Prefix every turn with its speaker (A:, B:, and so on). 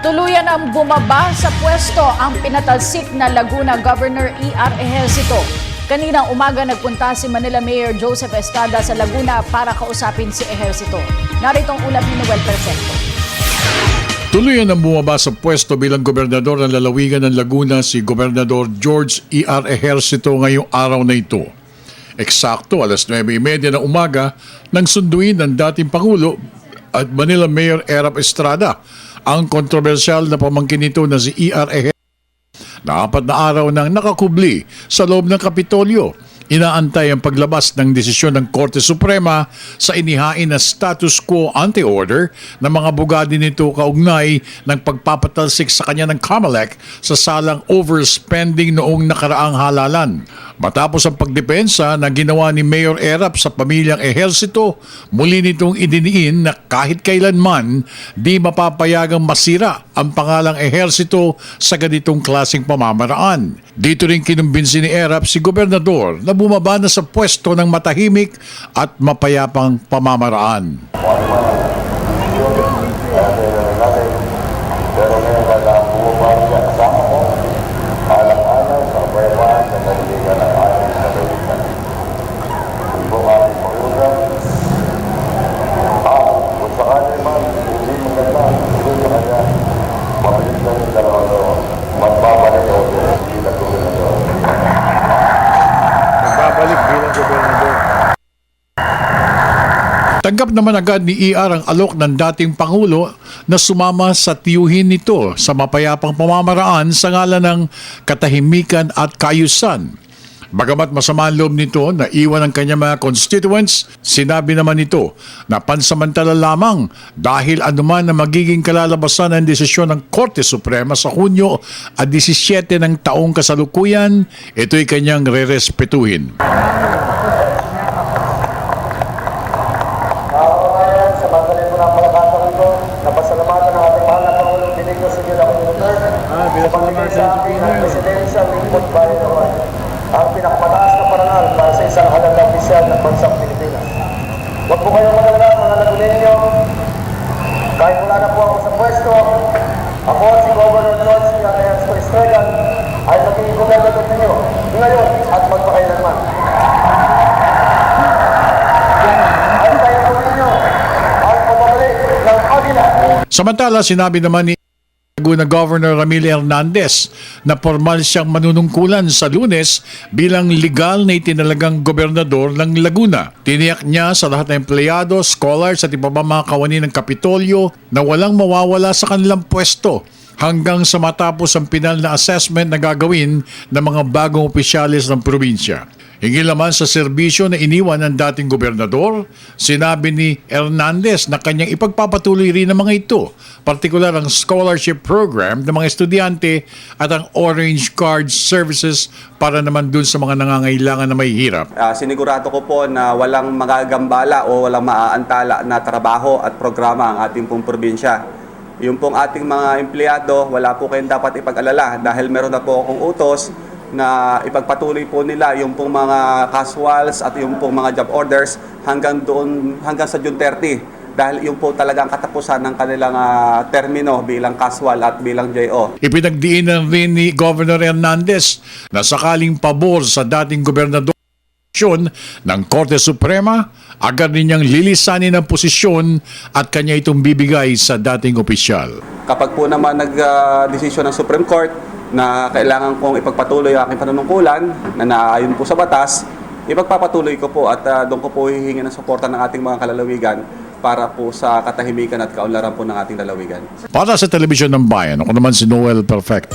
A: Tuluyan ang bumaba sa pwesto ang pinatalsik na Laguna Governor E.R. Ejercito. Kaninang umaga nagpunta si Manila Mayor Joseph Estrada sa Laguna para kausapin si Ejercito. Narito ang ulat ni Noel Perfecto.
B: Tuluyan ang bumaba sa pwesto bilang gobernador ng lalawigan ng Laguna si Gobernador George E.R. Ejercito ngayong araw na ito. Eksakto alas 9:30 ng umaga nang sunduin ng dating Pangulo at Manila Mayor Erap Estrada ang kontrobersyal na pamangkin nito na si E.R. Ejercito na 4 na araw nang nakakubli sa loob ng Kapitolyo. Inaantay ang paglabas ng desisyon ng Korte Suprema sa inihain na status quo ante-order ng mga bugadi nito kaugnay ng pagpapatalsik sa kanya ng COMELEC sa salang overspending noong nakaraang halalan. Matapos ang pagdepensa na ginawa ni Mayor Erap sa pamilyang Ejercito, muli nitong idiniin na kahit kailanman di mapapayagang masira ang pangalang Ejercito sa ganitong klaseng pamamaraan. Dito rin kinumbinsi ni Erap si Gobernador na bumaba na sa pwesto ng matahimik at mapayapang pamamaraan.
C: Pero ngayon kailangan bumaba siya kasama ko, alang-alang sa payapaan sa naliligan ng ating naliligan. Kung po ating pag-ulam, kung sakali man, hindi maganda, hindi sa kanya, mabilis na yung dalawang doon, magbabalik ako bilang gobernador.
B: Magbabalik bilang gobernador. Tanggap naman agad ni E.R. ang alok ng dating Pangulo na sumama sa tiyuhin nito sa mapayapang pamamaraan sa ngalan ng katahimikan at kaayusan. Bagamat masama ang loob nito na iwan ang kanyang mga constituents, sinabi naman nito na pansamantala lamang dahil anuman na magiging kalalabasan ng desisyon ng Korte Suprema sa Hunyo at 17 ng taong kasalukuyan, ito'y kanyang rerespetuhin.
C: Napasalamatan ng ating mahal na Pangulong Benigno Civil Aquino III sa pagbigay sa akin ng Presidential Lingkod Bayan Award, ang pinakamataas na parangal para sa isang halagang opisyal ng bansang Pilipinas. Huwag po kayong magalala mga Lagunenyo, kahit wala na po ako sa pwesto, ako si Governor George E.R. Estrada ay magiging gobernador ninyo ngayon at magpakailanman.
B: Samantala, sinabi naman ni Laguna Governor Ramil Hernandez na formal siyang manunungkulan sa Lunes bilang legal na itinalagang gobernador ng Laguna. Tiniyak niya sa lahat ng empleyado, scholars at iba pa mga kawani ng Kapitolyo na walang mawawala sa kanilang pwesto hanggang sa matapos ang pinal na assessment na gagawin ng mga bagong opisyalis ng probinsya. Hingil naman sa serbisyo na iniwan ng dating gobernador, sinabi ni Hernandez na kanyang ipagpapatuloy rin ng mga ito, partikular ang scholarship program ng mga estudyante at ang Orange Card Services para naman dun sa mga nangangailangan na may hirap.
D: Sinigurado ko po na walang magagambala o walang maaantala na trabaho at programa ang ating pong probinsya. Yung pong ating mga empleyado, wala po kayong dapat ipag-alala dahil meron na po akong utos na ipagpatuloy po nila yung pong mga casuals at yung pong mga job orders hanggang sa June 30 dahil yung po talagang katapusan ng kanilang termino bilang casual at bilang JO.
B: Ipinagdiinan rin ni Governor Hernandez na sakaling pabor sa dating gobernador ng Korte Suprema, agad ninyang lilisanin ang posisyon at kanya itong bibigay sa dating opisyal.
D: Kapag po naman nag-desisyon ng Supreme Court na kailangan kong ipagpatuloy ang aking panunungkulan na naayon po sa batas, ipagpapatuloy ko po at doon ko po hihingi ng suporta ng ating mga kalalawigan para po sa katahimikan at kaunlaran po ng ating lalawigan.
B: Para sa Telebisyon ng Bayan, ako naman si Noel Perfecto.